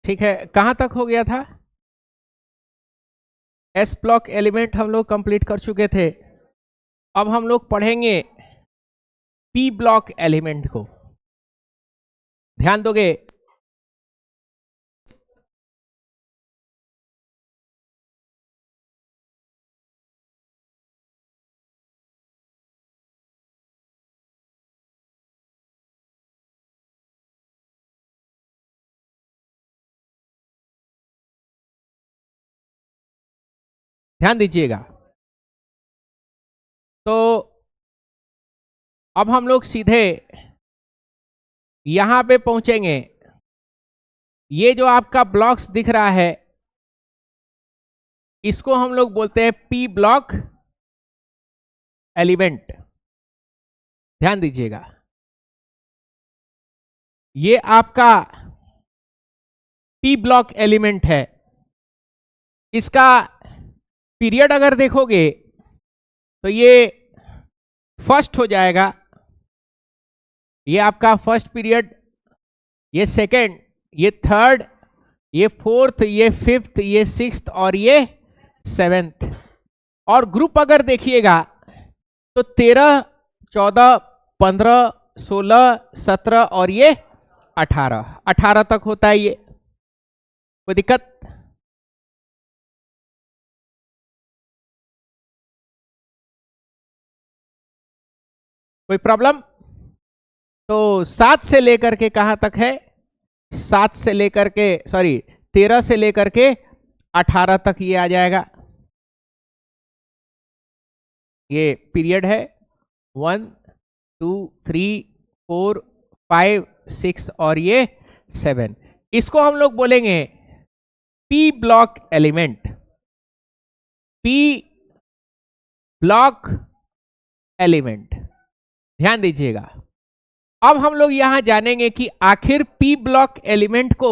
ठीक है, कहां तक हो गया था? एस ब्लॉक एलिमेंट हम लोग कंप्लीट कर चुके थे। अब हम लोग पढ़ेंगे पी ब्लॉक एलिमेंट को। ध्यान दोगे? ध्यान दीजिएगा। तो अब हम लोग सीधे यहां पे पहुंचेंगे। ये जो आपका ब्लॉक्स दिख रहा है इसको हम लोग बोलते हैं पी ब्लॉक एलिमेंट। ध्यान दीजिएगा, ये आपका पी ब्लॉक एलिमेंट है। इसका पीरियड अगर देखोगे तो ये फर्स्ट हो जाएगा, ये आपका फर्स्ट पीरियड, ये सेकंड, ये थर्ड, ये फोर्थ, ये फिफ्थ, ये सिक्स्थ और ये सेवेंथ। और ग्रुप अगर देखिएगा तो 13, 14, 15, 16, 17 और ये 18 तक होता है। ये कोई दिक्कत? कोई प्रॉब्लम? तो 7 से लेकर के कहां तक है? 7 से लेकर के 13 से लेकर के 18 तक ये आ जाएगा। ये पीरियड है 1, 2, 3, 4, 5, 6 और ये 7। इसको हम लोग बोलेंगे P block element. P block element. ध्यान दीजिएगा। अब हम लोग यहां जानेंगे कि आखिर पी ब्लॉक एलिमेंट को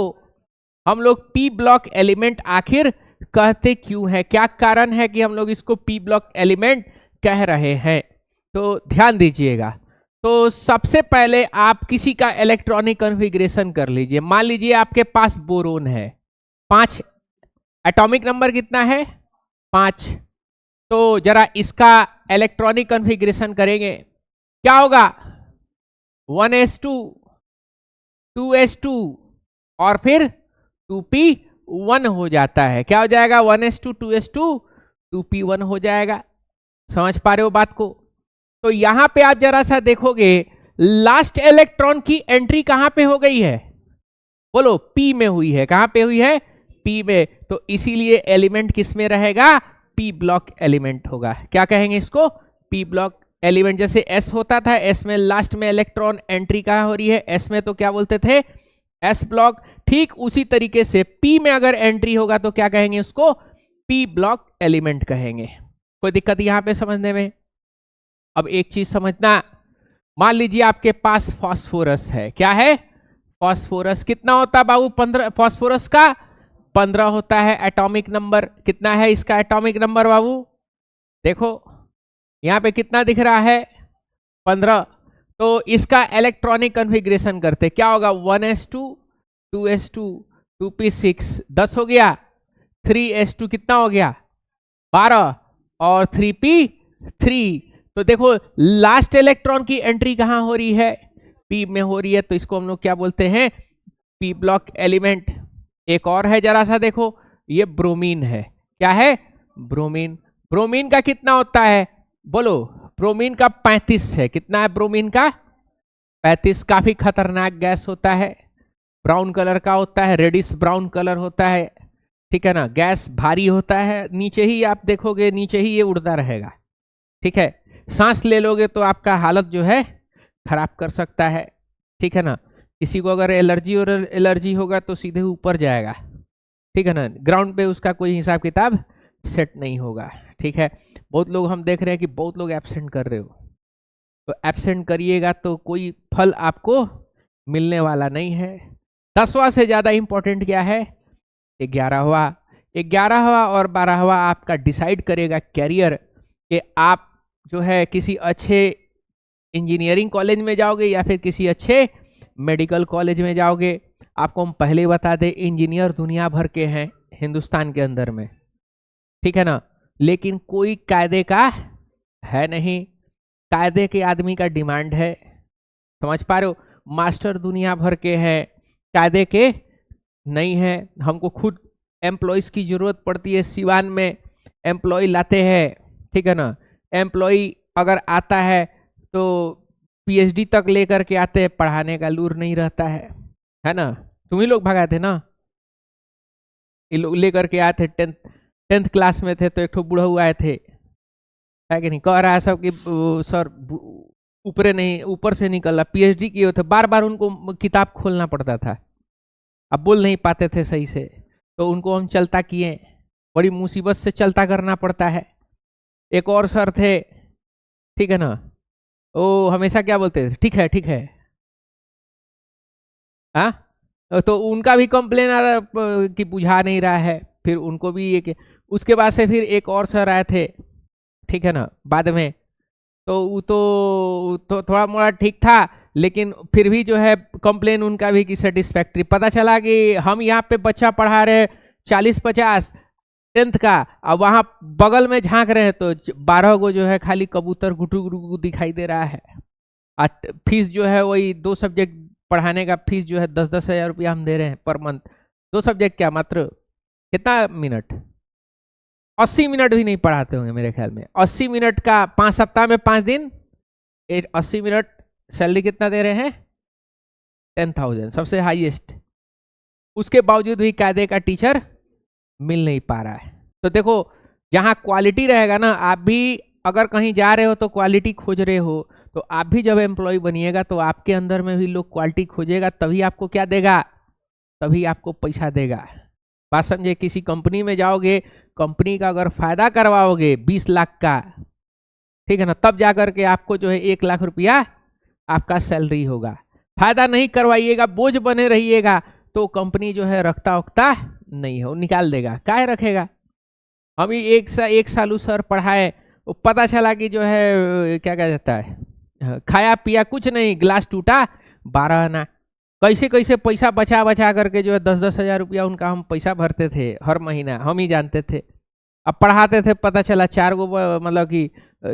हम लोग पी ब्लॉक एलिमेंट आखिर कहते क्यों है, क्या कारण है कि हम लोग इसको पी ब्लॉक एलिमेंट कह रहे हैं। तो ध्यान दीजिएगा। तो सबसे पहले आप किसी का इलेक्ट्रॉनिक कॉन्फ़िगरेशन कर लीजिए। मान लीजिए आपके पास बोरोन है, 5 एटॉमिक नंबर कितना है? 5। तो जरा इसका इलेक्ट्रॉनिक कॉन्फ़िगरेशन करेंगे, क्या होगा? 1s2, 2s2 और फिर 2p1 हो जाता है। क्या हो जाएगा? 1s2, 2s2, 2p1 हो जाएगा। समझ पा रहे हो बात को? तो यहां पे आप जरा सा देखोगे लास्ट इलेक्ट्रॉन की एंट्री कहां पे हो गई है? बोलो, पी में हुई है। कहां पे हुई है? पी में। तो इसीलिए एलिमेंट किस में रहेगा? पी ब्लॉक एलिमेंट होगा। क्या कहेंगे इसको? P block element. जैसे एस होता था, एस में लास्ट में इलेक्ट्रॉन एंट्री कहां हो रही है? एस में। तो क्या बोलते थे? S block. ठीक उसी तरीके से पी में अगर एंट्री होगा तो क्या कहेंगे उसको? पी ब्लॉक एलिमेंट कहेंगे। कोई दिक्कत यहां पे समझने में? अब एक चीज समझना, मान लीजिए आपके पास फास्फोरस है। क्या है? फास्फोरस। कितना होता है बाबू? 15। फास्फोरस का 15 होता है एटॉमिक नंबर। कितना है इसका एटॉमिक नंबर बाबू? देखो यहां पे कितना दिख रहा है? 15। तो इसका इलेक्ट्रॉनिक कॉन्फ़िगरेशन करते क्या होगा? 1s2, 2s2, 2p6, 10 हो गया। 3s2 कितना हो गया? 12 और 3p3। तो देखो लास्ट इलेक्ट्रॉन की एंट्री कहां हो रही है? पी में हो रही है। तो इसको हम लोग क्या बोलते हैं? P block element. एक और है, जरा सा देखो, ये ब्रोमीन है। क्या है? ब्रोमीन। ब्रोमीन का कितना होता है? बोलो। ब्रोमीन का 35 है। कितना है ब्रोमीन का? 35। काफी खतरनाक गैस होता है, ब्राउन कलर का होता है, रेडिश ब्राउन कलर होता है। ठीक है ना? गैस भारी होता है, नीचे ही आप देखोगे, नीचे ही ये उड़ता रहेगा। ठीक है? सांस ले लोगे तो आपका हालत जो है खराब कर सकता है। ठीक है ना? किसी को अगर एलर्जी होगा तो सीधे ऊपर जाएगा। ठीक है ना? ग्राउंड पे उसका कोई हिसाब किताब सेट नहीं होगा। ठीक है? बहुत लोग हम देख रहे हैं कि बहुत लोग एब्सेंट कर रहे हो, तो एब्सेंट करिएगा तो कोई फल आपको मिलने वाला नहीं है। 10वां से ज्यादा इंपॉर्टेंट क्या है? 11वां। 11वां और 12वां आपका डिसाइड करेगा कैरियर, कि आप जो है किसी अच्छे इंजीनियरिंग कॉलेज में जाओगे या फिर किसी अच्छे मेडिकल कॉलेज में जाओगे। आपको हम पहले ही बता दें, इंजीनियर दुनिया भर के हैं हिंदुस्तान के अंदर में, ठीक है ना, लेकिन कोई कायदे का है नहीं। कायदे के आदमी का डिमांड है, समझ पा रहे हो। मास्टर दुनिया भर के हैं, कायदे के नहीं है। हमको खुद एम्प्लॉयज की जरूरत पड़ती है, सिवान में एम्प्लॉय लाते हैं, ठीक है ना। एम्प्लॉय अगर आता है तो पीएचडी तक लेकर के आते हैं, पढ़ाने का लूर नहीं रहता है ना। तुम ही लोग भगाए थे ना, ये लोग लेकर के आए थे। टेंथ क्लास में थे तो एक ठो बूढ़ा हुआ आए थे, है कि नहीं, कह रहा है सब कि सर ऊपर से निकला, पीएचडी किए थे। बार बार उनको किताब खोलना पड़ता था, अब बोल नहीं पाते थे सही से, तो उनको हम चलता किए, बड़ी मुसीबत से चलता करना पड़ता है। एक और सर थे, ठीक है ना, वो हमेशा क्या बोलते थे, ठीक है ठीक है, हाँ। तो उनका भी कंप्लेन आ रहा कि बुझा नहीं रहा है, फिर उनको भी एक, उसके बाद से फिर एक और सर आए थे, ठीक है ना, बाद में। तो वो तो थोड़ा मोड़ा ठीक था, लेकिन फिर भी जो है कंप्लेन उनका भी कि सेटिस्फैक्ट्री। पता चला कि हम यहाँ पे बच्चा पढ़ा रहे 40-50 टेंथ का, अब वहाँ बगल में झांक रहे हैं तो 12 को जो है खाली कबूतर गुटू गुटू दिखाई दे रहा है। फीस जो है वही 2 सब्जेक्ट पढ़ाने का फीस जो है 10-10 हज़ार रुपया हम दे रहे हैं पर मंथ। 2 सब्जेक्ट क्या, मात्र कितना मिनट, 80 मिनट भी नहीं पढ़ाते होंगे मेरे ख्याल में। 80 मिनट का 5 सप्ताह में 5 दिन, 80 मिनट, सैलरी कितना दे रहे हैं, 10,000, सबसे हाईएस्ट। उसके बावजूद भी कायदे का टीचर मिल नहीं पा रहा है। तो देखो, जहाँ क्वालिटी रहेगा ना, आप भी अगर कहीं जा रहे हो तो क्वालिटी खोज रहे हो, तो आप भी जब एम्प्लॉय बनिएगा तो आपके अंदर में भी लोग क्वालिटी खोजेगा, तभी आपको क्या देगा, तभी आपको पैसा देगा। बात समझे। किसी कंपनी में जाओगे, कंपनी का अगर फायदा करवाओगे 20 लाख का, ठीक है ना, तब जाकर के आपको जो है 1 लाख रुपया आपका सैलरी होगा। फायदा नहीं करवाइएगा, बोझ बने रहिएगा, तो कंपनी जो है रखता उकता नहीं हो, निकाल देगा। काहे रखेगा। हम ही एक साल सर पढ़ाए, वो पता चला कि जो है क्या कहा जाता है, खाया पिया कुछ नहीं, गिलास टूटा 12 आना। कैसे कैसे पैसा बचा बचा करके जो है 10-10 हज़ार रुपया उनका हम पैसा भरते थे हर महीना, हम ही जानते थे। अब पढ़ाते थे, पता चला 4 गो मतलब कि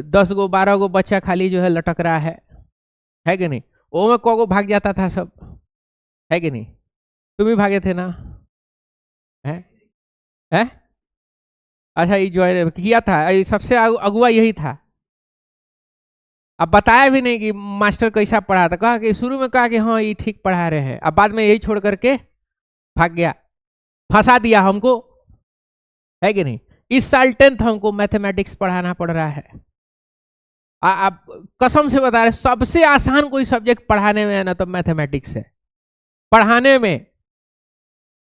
10 गो 12 गो बच्चा खाली जो है लटक रहा है कि नहीं। वो में को भाग जाता था सब, है कि नहीं। तुम भी भागे थे ना, है? अच्छा, ये ज्वाइन किया था, सबसे अगुआ यही था। अब बताया भी नहीं कि मास्टर कैसा पढ़ा था, कहा कि शुरू में कहा कि हाँ ये ठीक पढ़ा रहे हैं, अब बाद में यही छोड़ करके भाग गया, फंसा दिया हमको, है कि नहीं। इस साल 10th हमको मैथमेटिक्स पढ़ाना पड़ रहा है। आप कसम से बता रहे, सबसे आसान कोई सब्जेक्ट पढ़ाने में है ना तो मैथमेटिक्स है। पढ़ाने में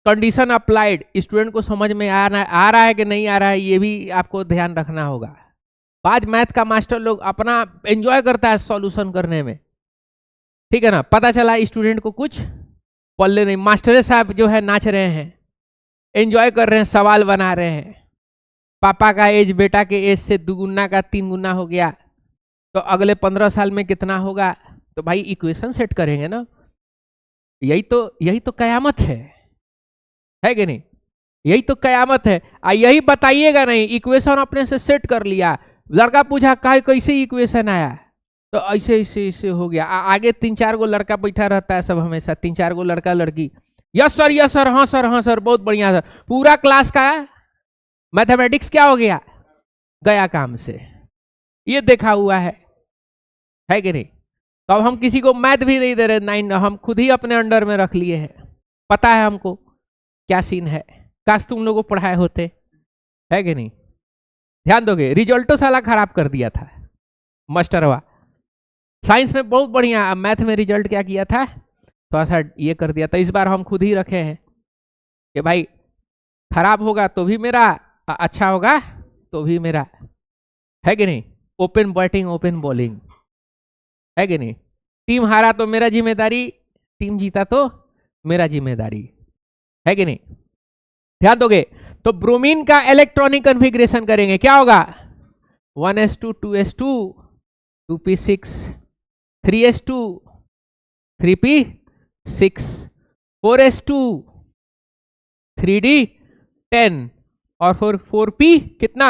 कंडीशन अप्लाइड, स्टूडेंट को समझ में आ रहा है कि नहीं आ रहा है, ये भी आपको ध्यान रखना होगा। आज मैथ का मास्टर लोग अपना एंजॉय करता है सॉल्यूशन करने में, ठीक है ना। पता चला स्टूडेंट को कुछ पल्ले नहीं, मास्टर साहब जो है नाच रहे हैं, एंजॉय कर रहे हैं, सवाल बना रहे हैं। पापा का एज बेटा के एज से 2 गुना का 3 गुना हो गया, तो अगले 15 साल में कितना होगा, तो भाई इक्वेशन सेट करेंगे ना। यही तो कयामत है कि नहीं। यही तो कयामत है। यही बताइएगा नहीं, इक्वेशन अपने से सेट कर लिया, लड़का पूछा कैसे इक्वेशन आया, तो ऐसे ऐसे ऐसे हो गया। आगे 3-4 गो लड़का बैठा रहता है सब, हमेशा 3-4 गो लड़का लड़की, यस सर यस सर, हाँ सर हाँ सर, बहुत बढ़िया सर। पूरा क्लास का मैथमेटिक्स क्या हो गया काम से। ये देखा हुआ है कि नहीं। तो अब हम किसी को मैथ भी नहीं दे रहे 9, हम खुद ही अपने अंडर में रख लिए हैं। पता है हमको क्या सीन है, काश तुम लोगों को पढ़ाए होते, है कि नहीं। ध्यान दोगे, रिजल्टो साला खराब कर दिया था मास्टरवा। साइंस में बहुत बढ़िया, अब मैथ में रिजल्ट क्या किया था, थोड़ा सा ये कर दिया था। इस बार हम खुद ही रखे हैं कि भाई खराब होगा तो भी मेरा, अच्छा होगा तो भी मेरा, है कि नहीं। ओपन बैटिंग ओपन बॉलिंग, है कि नहीं। टीम हारा तो मेरा जिम्मेदारी, टीम जीता तो मेरा जिम्मेदारी, है कि नहीं। ध्यान दोगे। तो ब्रोमीन का इलेक्ट्रॉनिक कॉन्फ़िगरेशन करेंगे, क्या होगा 1s2 2s2 2p6 3s2 3p6 4s2 3d 10 और 4p कितना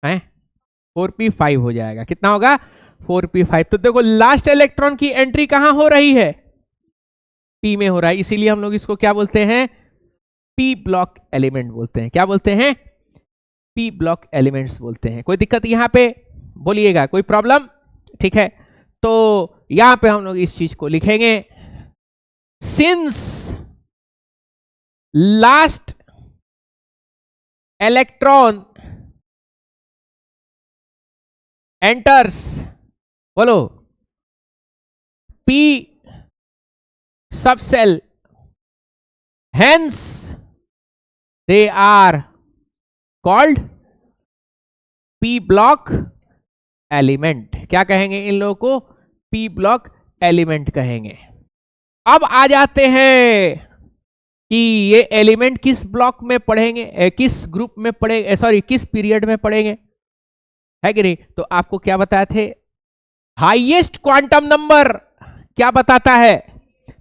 है 4p 5 हो जाएगा। कितना होगा 4p 5। तो देखो लास्ट इलेक्ट्रॉन की एंट्री कहां हो रही है p में हो रहा है, इसीलिए हम लोग इसको क्या बोलते हैं p ब्लॉक एलिमेंट बोलते हैं। क्या बोलते हैं p ब्लॉक एलिमेंट्स बोलते हैं। कोई दिक्कत यहां पे बोलिएगा, कोई प्रॉब्लम? ठीक है, तो यहां पे हम लोग इस चीज को लिखेंगे, सिंस लास्ट इलेक्ट्रॉन एंटर्स, बोलो p subshell, hence they are called p block element. क्या कहेंगे इन लोगों को? p ब्लॉक एलिमेंट कहेंगे। अब आ जाते हैं कि ये एलिमेंट किस ब्लॉक में पढ़ेंगे, किस ग्रुप में पढ़ेंगे, सॉरी किस पीरियड में पढ़ेंगे, है कि नहीं? तो आपको क्या बताए थे, हाईएस्ट क्वांटम नंबर क्या बताता है?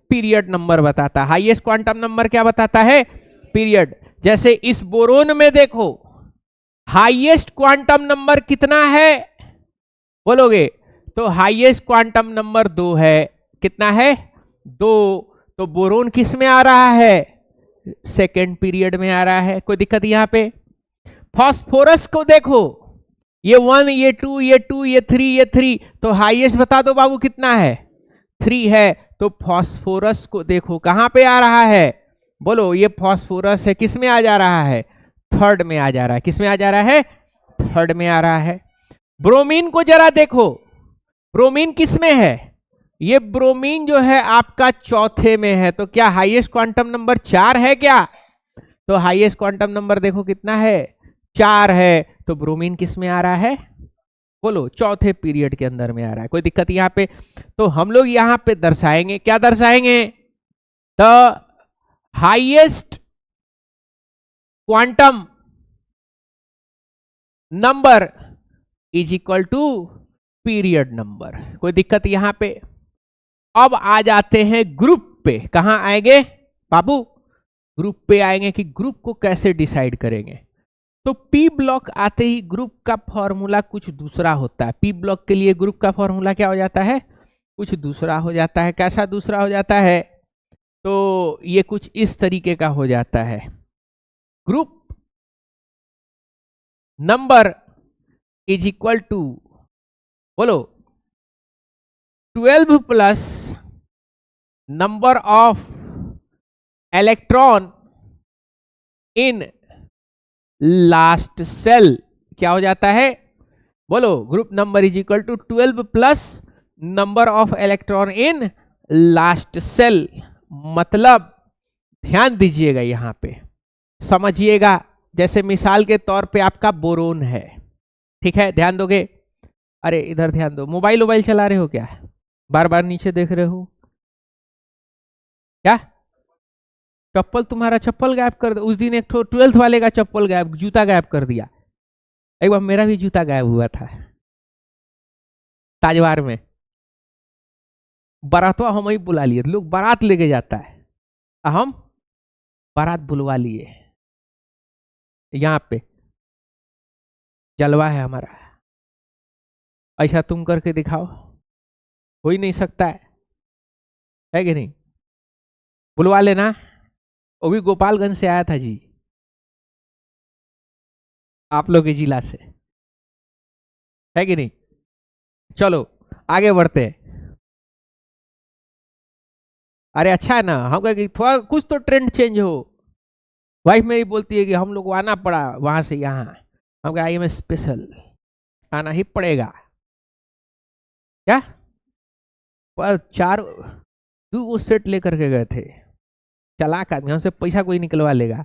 पीरियड नंबर बताता है। हाईएस्ट क्वांटम नंबर क्या बताता है? पीरियड। जैसे इस बोरोन में देखो हाईएस्ट क्वांटम नंबर कितना है बोलोगे? तो हाईएस्ट क्वांटम नंबर 2 है। कितना है? 2। तो बोरोन किस में आ रहा है? सेकेंड पीरियड में आ रहा है। कोई दिक्कत यहां पे? फास्फोरस को देखो, ये 1, ये 2, ये 2, ये 3, ये 3, तो हाईएस्ट बता दो बाबू कितना है? 3 है। तो फास्फोरस को देखो कहां पे आ रहा है, बोलो? ये फास्फोरस है, किस में आ जा रहा है? थर्ड में आ जा रहा है। किस में आ जा रहा है? थर्ड में आ रहा है। ब्रोमीन को जरा देखो, ब्रोमीन किस में है? ये ब्रोमीन जो है आपका चौथे में है। तो क्या हाईएस्ट क्वांटम नंबर 4 है क्या? तो हाईएस्ट क्वांटम नंबर देखो कितना है? 4 है। तो ब्रोमीन किस में आ रहा है? बोलो, चौथे पीरियड के अंदर में आ रहा है। कोई दिक्कत यहां पे? तो हम लोग यहां पे दर्शाएंगे, क्या दर्शाएंगे? The highest quantum number is equal to period number. कोई दिक्कत यहां पे? अब आ जाते हैं ग्रुप पे। कहां आएंगे बाबू? ग्रुप पे आएंगे कि ग्रुप को कैसे डिसाइड करेंगे। तो पी ब्लॉक आते ही ग्रुप का फॉर्मूला कुछ दूसरा होता है। पी ब्लॉक के लिए ग्रुप का फॉर्मूला क्या हो जाता है? कुछ दूसरा हो जाता है। कैसा दूसरा हो जाता है? तो ये कुछ इस तरीके का हो जाता है, group number is equal to, बोलो, 12 plus number of electron in last shell. क्या हो जाता है? बोलो, group number is equal to 12 plus number of electron in last shell. मतलब ध्यान दीजिएगा, यहां पे समझिएगा। जैसे मिसाल के तौर पे आपका बोरोन है, ठीक है, ध्यान दोगे? अरे इधर ध्यान दो, मोबाइल वोबाइल चला रहे हो क्या? बार बार नीचे देख रहे हो क्या? चप्पल, तुम्हारा चप्पल गायब कर दो। उस दिन एक 12th वाले का चप्पल गायब, जूता गायब कर दिया। एक बार मेरा भी जूता गायब हुआ था ताजवार में। बारातवा हम ही बुला लिए, लोग बारात लेके जाता है, हम बारात बुलवा लिए। यहां पे जलवा है हमारा। ऐसा तुम करके दिखाओ, हो ही नहीं सकता है कि नहीं? बुलवा लेना। वो भी गोपालगंज से आया था जी, आप लोग के जिला से, है कि नहीं? चलो आगे बढ़ते हैं। अरे अच्छा है ना, हम कहे कि थोड़ा कुछ तो ट्रेंड चेंज हो। वाइफ मेरी बोलती है कि हम लोग को आना पड़ा वहां से यहाँ। हम कहे आई एम स्पेशल, आना ही पड़ेगा। क्या? पर 2 सेट लेकर के गए थे। चालाक आदमी, हमसे पैसा कोई निकलवा लेगा,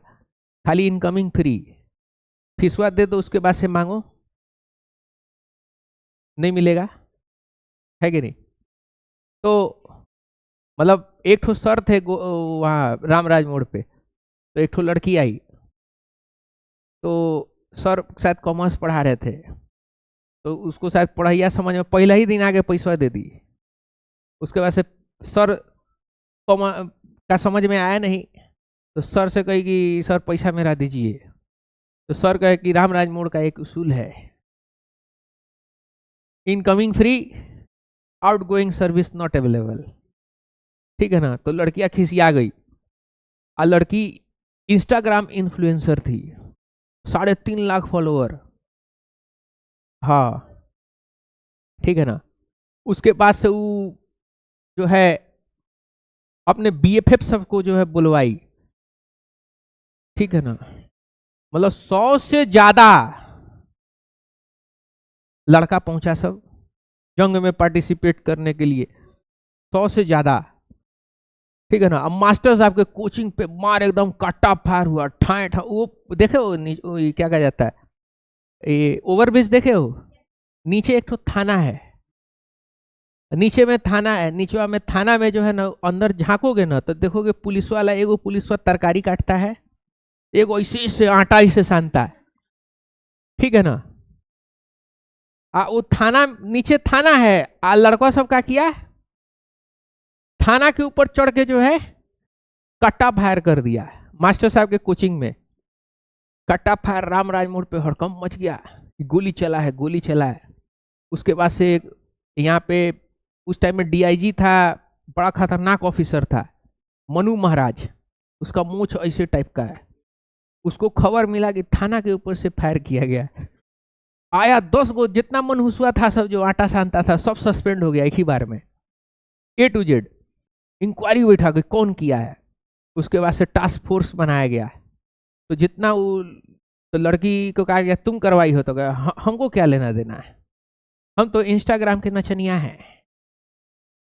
खाली इनकमिंग फ्री, फीसवा दे दो उसके बाद से मांगो, नहीं मिलेगा, है कि नहीं? तो मतलब एक ठो सर थे वहाँ रामराज मोड़ पे, तो एक ठो लड़की आई, तो सर शायद कॉमर्स पढ़ा रहे थे, तो उसको शायद पढ़ाइया समझ में पहला ही दिन आगे पैसा दे दी। उसके बाद से सर का समझ में आया नहीं, तो सर से कही कि सर पैसा मेरा दीजिए। तो सर कहे कि रामराज मोड़ का एक उसूल है, incoming free, outgoing service not available. ठीक है ना। तो लड़कियां खिसिया गई, और लड़की इंस्टाग्राम इन्फ्लुएंसर थी, 3.5 लाख फॉलोअर। हाँ ठीक है ना। उसके पास से वो जो है अपने BFF सबको जो है बुलवाई। ठीक है ना। मतलब 100 से ज्यादा लड़का पहुंचा सब जंग में पार्टिसिपेट करने के लिए, 100 से ज्यादा। ठीक है ना। अब मास्टर साहब के कोचिंग पे मार एकदम काटा फायर हुआ, ठाए ठा। वो देखे हो, वो क्या कहा जाता है, ये ओवरब्रिज देखे हो, नीचे एक तो थाना है, नीचे में थाना है, नीचे में थाना में जो है ना, अंदर झांकोगे ना तो देखोगे पुलिस वाला, एगो पुलिस वाला तरकारी काटता है, एगो इसी से आटा इसे सानता है। ठीक है ना। वो थाना, नीचे थाना है, लड़का सब का किया, थाना के ऊपर चढ़ के जो है कट्टा फायर कर दिया मास्टर साहब के कोचिंग में। कट्टा फायर, रामराज मोड़ पे हड़कंप मच गया, गोली चला है, गोली चला है। उसके बाद से यहाँ पे उस टाइम में DIG था, बड़ा खतरनाक ऑफिसर था, मनु महाराज, उसका मूछ ऐसे टाइप का है। उसको खबर मिला कि थाना के ऊपर से फायर किया गया। आया 10 गो, जितना मन हुआ था सब, जो आटा सानता था सब सस्पेंड हो गया एक ही बार में, A to Z। इंक्वायरी बैठा कि कौन किया है। उसके बाद से टास्क फोर्स बनाया गया। तो जितना वो, तो लड़की को कहा गया तुम करवाई हो, तो कहा हमको क्या लेना देना है, हम तो इंस्टाग्राम के नचनिया हैं।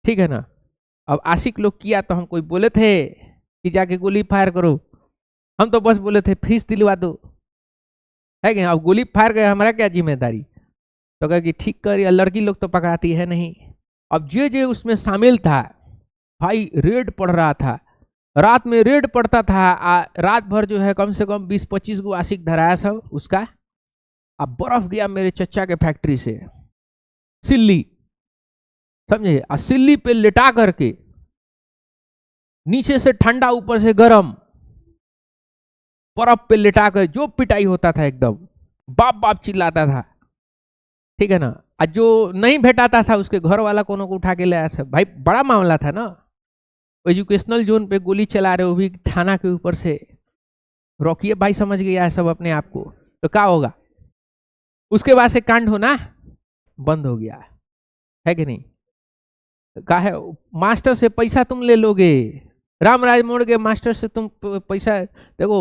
ठीक है ना। अब आशिक लोग किया तो हम कोई बोले थे कि जाके गोली फायर करो, हम तो बस बोले थे फीस दिलवा दो, है कि। अब गोली फायर गए, हमारा क्या जिम्मेदारी। तो कहा कि ठीक कर, लड़की लोग तो पकड़ाती है नहीं। अब जे उसमें शामिल था भाई, रेड पड़ रहा था, रात में रेड पड़ता था। रात भर जो है कम से कम 20-25 गो आशिक धराया सब उसका। अब बर्फ गया मेरे चचा के फैक्ट्री से सिल्ली, समझे, सिल्ली पे लिटा करके, नीचे से ठंडा ऊपर से गर्म, बर्फ पे लिटा कर जो पिटाई होता था एकदम, बाप बाप चिल्लाता था। ठीक है ना। और जो नहीं भेटाता था उसके घर वाला कोनो को उठा के ले आया सब। भाई बड़ा मामला था ना, एजुकेशनल जोन पे गोली चला रहे हो भी थाना के ऊपर से। रोकिए भाई, समझ गया है सब अपने आप को, तो क्या होगा। उसके बाद से कांड होना बंद हो गया, है कि नहीं। कहा है मास्टर से पैसा तुम ले लोगे, रामराज मोड़ के मास्टर से तुम पैसा। देखो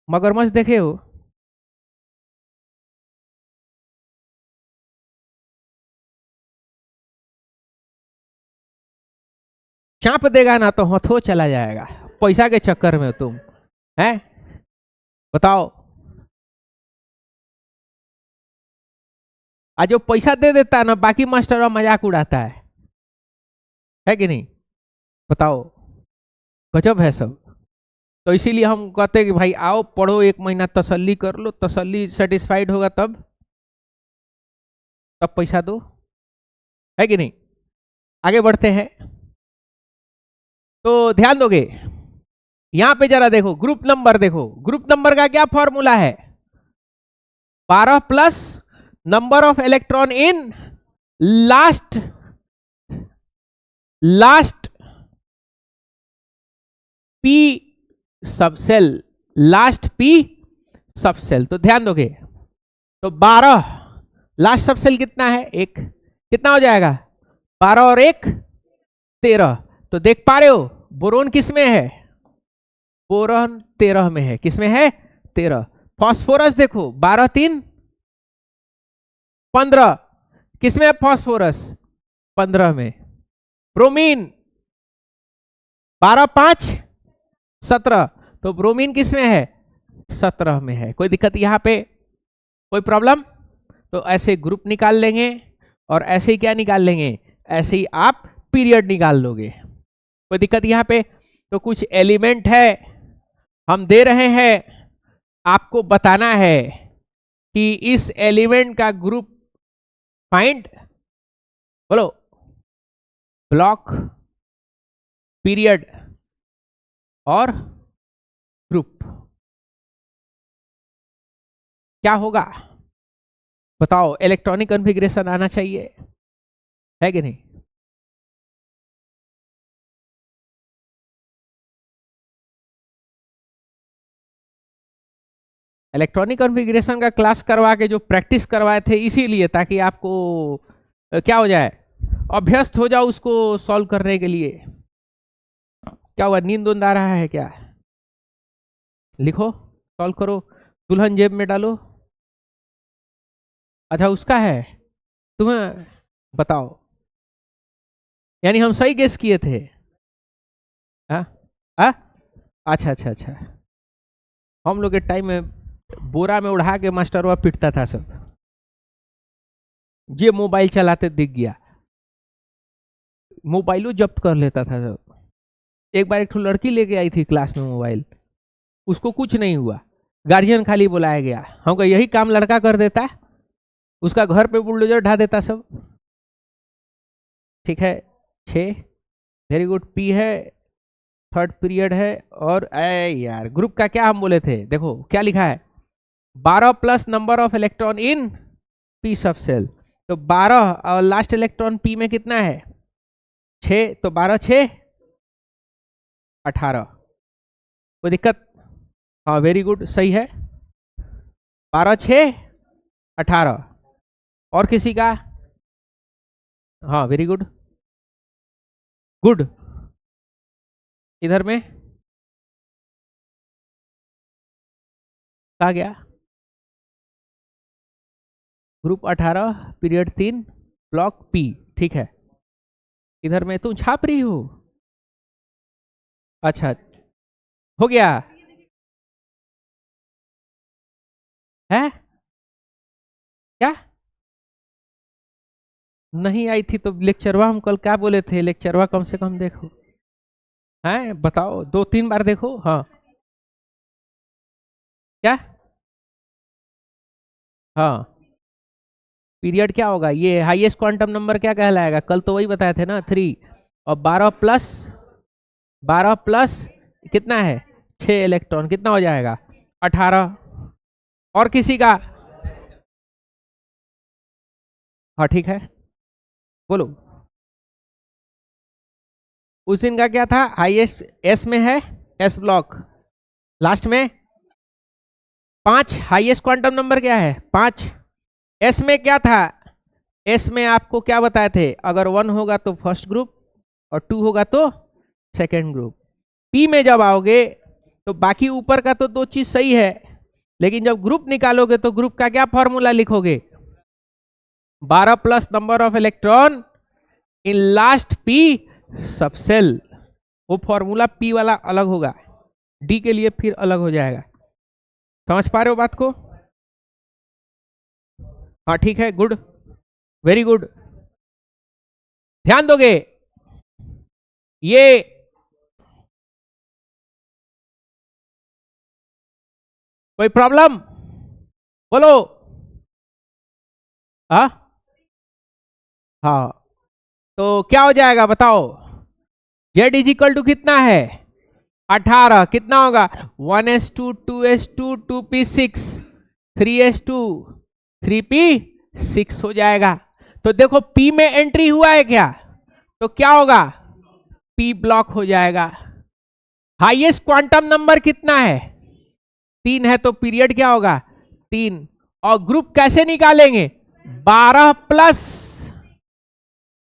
मगरमच्छ देखे हो, चाप देगा ना तो हथो चला जाएगा पैसा के चक्कर में तुम, है बताओ। आज जो पैसा दे देता है ना, बाकी मास्टर मजाक उड़ाता है कि नहीं, बताओ। गजब है सब। तो इसीलिए हम कहते हैं कि भाई आओ पढ़ो, 1 महीना तसल्ली कर लो, तसल्ली सेटिस्फाइड होगा तब पैसा दो, है कि नहीं। आगे बढ़ते हैं। तो ध्यान दोगे यहां पे जरा देखो, ग्रुप नंबर देखो, ग्रुप नंबर का क्या फॉर्मूला है, 12 plus number of electron in last P subshell, last P subshell. तो ध्यान दोगे तो 12 लास्ट सबसेल कितना है, 1, कितना हो जाएगा 12 और 1 13। तो देख पा रहे हो बोरोन किस में है, बोरोन 13 में है, किस में है 13। फास्फोरस देखो 12 3 15, किस में है फास्फोरस 15 में। ब्रोमीन 12 5 17, तो ब्रोमीन किस में है 17 में है। कोई दिक्कत यहां पे, कोई प्रॉब्लम। तो ऐसे ग्रुप निकाल लेंगे और ऐसे ही क्या निकाल लेंगे, ऐसे ही आप पीरियड निकाल लोगे। कोई दिक्कत यहां पे। तो कुछ एलिमेंट है हम दे रहे हैं, आपको बताना है कि इस एलिमेंट का ग्रुप फाइंड, बोलो, ब्लॉक, पीरियड और ग्रुप, क्या होगा बताओ? इलेक्ट्रॉनिक कॉन्फ़िगरेशन आना चाहिए, है कि नहीं? इलेक्ट्रॉनिक कॉन्फ़िगरेशन का क्लास करवा के जो प्रैक्टिस करवाए थे इसीलिए, ताकि आपको क्या हो जाए, अभ्यस्त हो जाओ उसको सॉल्व करने के लिए। क्या हुआ, नींद आ रहा है क्या? लिखो, सॉल्व करो, दुल्हन जेब में डालो। अच्छा उसका है, तुम्हें बताओ, यानी हम सही गेस किए थे। हाँ हाँ, अच्छा अच्छा अच्छा, हम लोग के टाइम में बोरा में उड़ा के मास्टरवा पिटता था सब, ये मोबाइल चलाते दिख गया, मोबाइलो जब्त कर लेता था सब। एक बार एक तो लड़की लेके आई थी क्लास में मोबाइल, उसको कुछ नहीं हुआ, गार्जियन खाली बुलाया गया, हमको यही काम लड़का कर देता, उसका घर पे बुलडोजर ढा देता सब। ठीक है, 6, वेरी गुड। पी है, थर्ड पीरियड है, और यार ग्रुप का क्या हम बोले थे, देखो क्या लिखा है, 12 plus number of electron in P सब सेल। तो 12 और लास्ट इलेक्ट्रॉन पी में कितना है, 6, तो 12 6 18, कोई दिक्कत? हाँ वेरी गुड, सही है, 12 6 18। और किसी का? हाँ वेरी गुड, गुड। इधर में कहा गया, ग्रुप 18 पीरियड 3 ब्लॉक पी, ठीक है। इधर में तुम छाप रही हो, अच्छा हो गया है, क्या नहीं आई थी? तो लेक्चरवा हम कल क्या बोले थे, लेक्चरवा कम से कम देखो, है बताओ, 2-3 बार देखो। हाँ क्या, हाँ पीरियड क्या होगा, ये हाईएस्ट क्वांटम नंबर क्या कहलाएगा, कल तो वही बताए थे ना, 3, और 12 प्लस कितना है, 6 इलेक्ट्रॉन, कितना हो जाएगा, 18। और किसी का? हाँ ठीक है, बोलो। उस दिन का क्या था, हाईएस्ट एस में है, एस ब्लॉक लास्ट में 5, हाईएस्ट क्वांटम नंबर क्या है 5। एस में क्या था, एस में आपको क्या बताए थे, अगर 1 होगा तो फर्स्ट ग्रुप और 2 होगा तो सेकेंड ग्रुप। पी में जब आओगे तो बाकी ऊपर का तो 2 चीज सही है, लेकिन जब ग्रुप निकालोगे तो ग्रुप का क्या फॉर्मूला लिखोगे, 12 plus number of electron in last P सब सेल। वो फॉर्मूला पी वाला अलग होगा, डी के लिए फिर अलग हो जाएगा। समझ पा रहे हो बात को? हाँ ठीक है, गुड, वेरी गुड। ध्यान दोगे, ये कोई प्रॉब्लम बोलो? हाँ हाँ, तो क्या हो जाएगा बताओ, जेड इज इक्वल टू कितना है 18, कितना होगा 1s2 2s2 2p6 3s2 3p6 हो जाएगा। तो देखो p में एंट्री हुआ है क्या, तो क्या होगा, p ब्लॉक हो जाएगा। हाईएस्ट क्वांटम नंबर कितना है 3 है, तो पीरियड क्या होगा 3। और ग्रुप कैसे निकालेंगे, 12 प्लस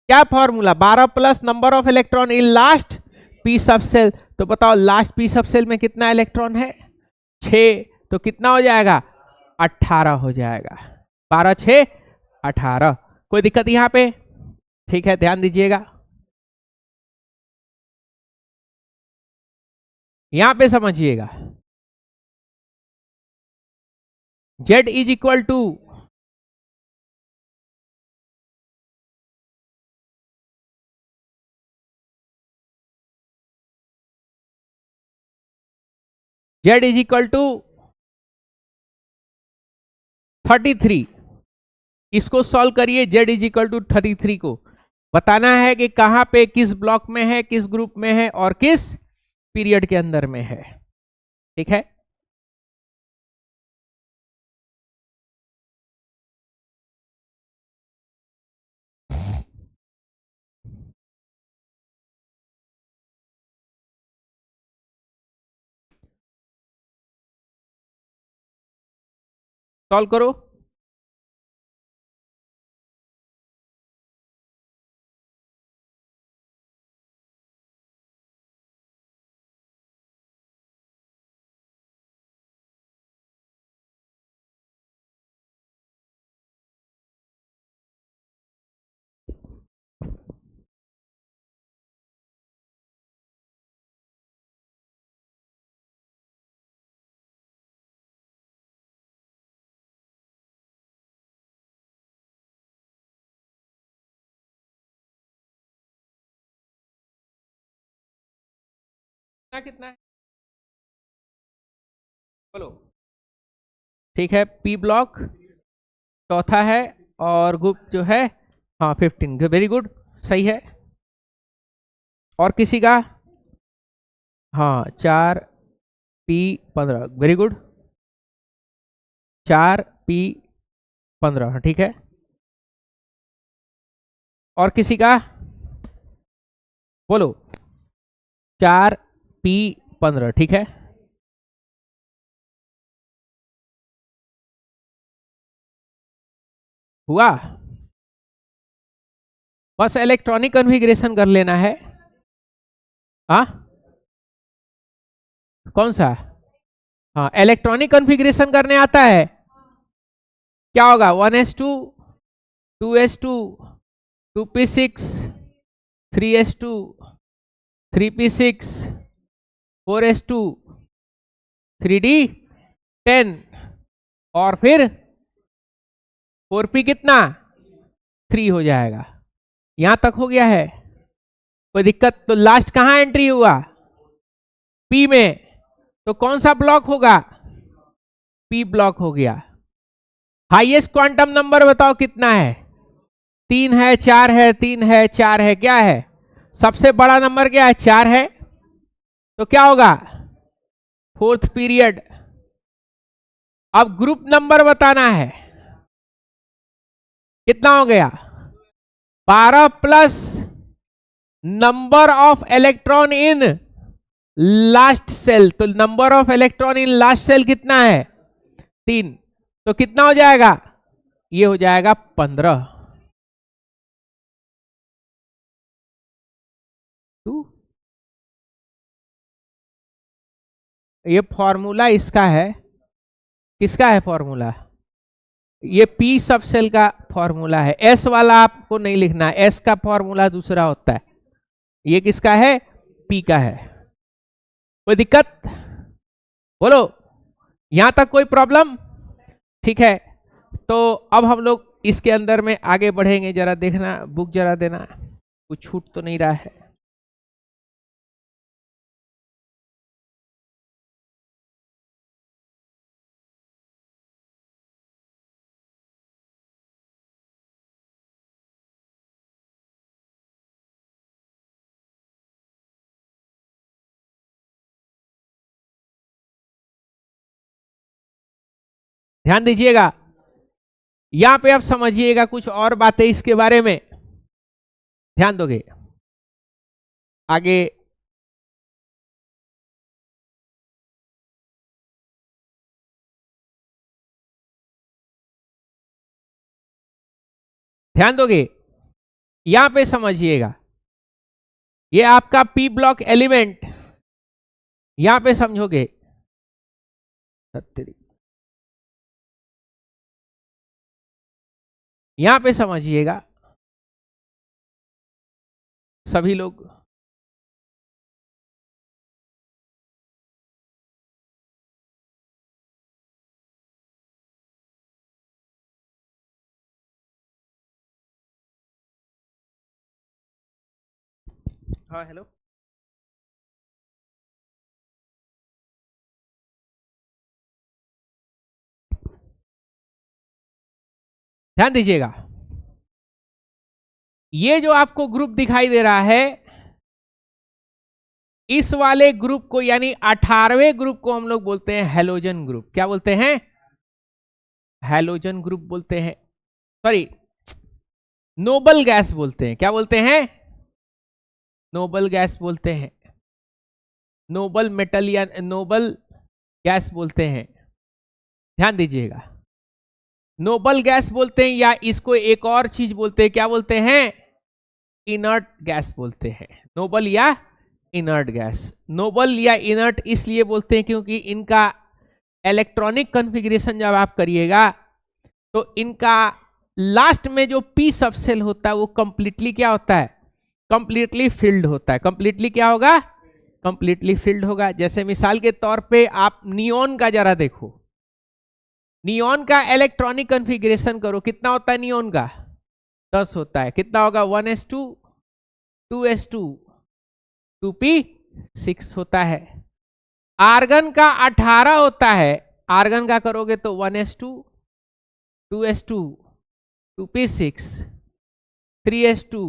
क्या formula, 12 plus number of electron in last P सब सेल। तो बताओ लास्ट पी सब सेल में कितना इलेक्ट्रॉन है 6, तो कितना हो जाएगा 18 हो जाएगा, 12 6 18। कोई दिक्कत यहां पे? ठीक है, ध्यान दीजिएगा, यहां पे समझिएगा, Z is equal to Z is equal to 33। इसको सॉल्व करिए, Z इज इक्वल टू 33 को बताना है कि कहां पे किस ब्लॉक में है, किस ग्रुप में है और किस पीरियड के अंदर में है। ठीक है, सॉल्व करो। कितना है बोलो। ठीक है, पी ब्लॉक चौथा है और ग्रुप जो है हाँ 15, वेरी गुड, सही है। और किसी का? हाँ 4P15, वेरी गुड, 4P15, ठीक है। और किसी का? बोलो। 4P15, ठीक है। हुआ? बस इलेक्ट्रॉनिक कॉन्फ़िगरेशन कर लेना है। हाँ, कौन सा? हाँ, इलेक्ट्रॉनिक कॉन्फ़िगरेशन करने आता है। क्या होगा? 1s2, 2s2, 2p6, 3s2, 3p6, 4s2, 3d10 और फिर 4p कितना? 3 हो जाएगा। यहां तक हो गया है? कोई दिक्कत? तो लास्ट कहां एंट्री हुआ? पी में। तो कौन सा ब्लॉक होगा? पी ब्लॉक हो गया। हाईएस्ट क्वांटम नंबर बताओ कितना है? 3 है, 4 है, 3 है, 4 है, क्या है? सबसे बड़ा नंबर क्या है? 4 है। तो क्या होगा? Fourth period. अब ग्रुप नंबर बताना है। कितना हो गया? 12 plus number of electron in last shell. तो number of electron in last shell कितना है? 3। तो कितना हो जाएगा? ये हो जाएगा 15। ये फॉर्मूला इसका है। किसका है फॉर्मूला? ये पी सब सेल का फॉर्मूला है। एस वाला आपको नहीं लिखना है, एस का फॉर्मूला दूसरा होता है। ये किसका है? पी का है। कोई दिक्कत? बोलो। यहां तक कोई प्रॉब्लम? ठीक है, तो अब हम लोग इसके अंदर में आगे बढ़ेंगे। जरा देखना, बुक जरा देना, कुछ छूट तो नहीं रहा है। ध्यान दीजिएगा, यहां पे आप समझिएगा कुछ और बातें इसके बारे में ध्यान दोगे आगे। ध्यान दोगे, यहां पे समझिएगा, ये आपका पी ब्लॉक एलिमेंट यहां पे समझोगे। यहां पे समझिएगा सभी लोग। हाँ हेलो, ध्यान दीजिएगा, ये जो आपको ग्रुप दिखाई दे रहा है, इस वाले ग्रुप को यानी 18वें ग्रुप को हम लोग बोलते हैं हैलोजन ग्रुप। क्या बोलते हैं? हैलोजन ग्रुप बोलते हैं, सॉरी नोबल गैस बोलते हैं। क्या बोलते हैं? नोबल गैस बोलते हैं, नोबल मेटल या नोबल गैस बोलते हैं। ध्यान दीजिएगा, नोबल गैस बोलते हैं या इसको एक और चीज बोलते हैं। क्या बोलते हैं? इनर्ट गैस बोलते हैं। नोबल या इनर्ट गैस। नोबल या इनर्ट इसलिए बोलते हैं क्योंकि इनका इलेक्ट्रॉनिक कॉन्फ़िगरेशन जब आप करिएगा तो इनका लास्ट में जो पी सब सेल होता है वो कंप्लीटली क्या होता है? कंप्लीटली फिल्ड होता है। कंप्लीटली क्या होगा? कंप्लीटली फिल्ड होगा। जैसे मिसाल के तौर पे आप नियॉन का जरा देखो, नियॉन का इलेक्ट्रॉनिक कॉन्फ़िगरेशन करो, कितना होता है नियॉन का? 10 होता है। कितना होगा? 1s2 2s2 2p6 होता है। आर्गन का 18 होता है। आर्गन का करोगे तो 1s2 2s2 2p6 3s2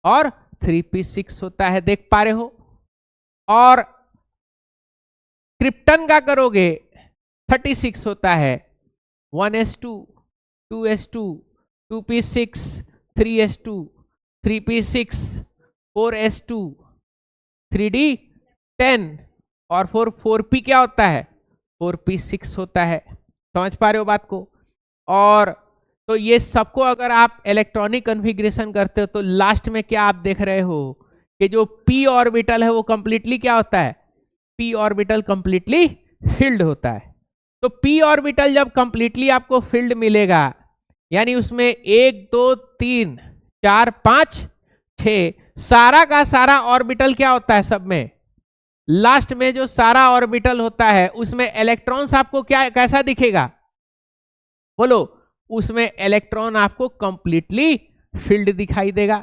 और 3p6 होता है। देख पा रहे हो? और क्रिप्टन का करोगे 36 होता है। 1s2 2s2 2p6 3s2 3p6 4s2 3d10 और 4p क्या होता है? 4p6 होता है। समझ पा रहे हो बात को? और तो ये सबको अगर आप इलेक्ट्रॉनिक कॉन्फ़िगरेशन करते हो तो लास्ट में क्या आप देख रहे हो कि जो p ऑर्बिटल है वो कंप्लीटली क्या होता है? p ऑर्बिटल कंप्लीटली फिल्ड होता है। तो p ऑर्बिटल जब कंप्लीटली आपको फिल्ड मिलेगा यानी उसमें 1 2 3 4 5 6 सारा का सारा ऑर्बिटल क्या होता है? सब में लास्ट में जो सारा ऑर्बिटल होता है उसमें इलेक्ट्रॉन्स आपको क्या कैसा दिखेगा? बोलो। उसमें इलेक्ट्रॉन आपको कंप्लीटली फिल्ड दिखाई देगा।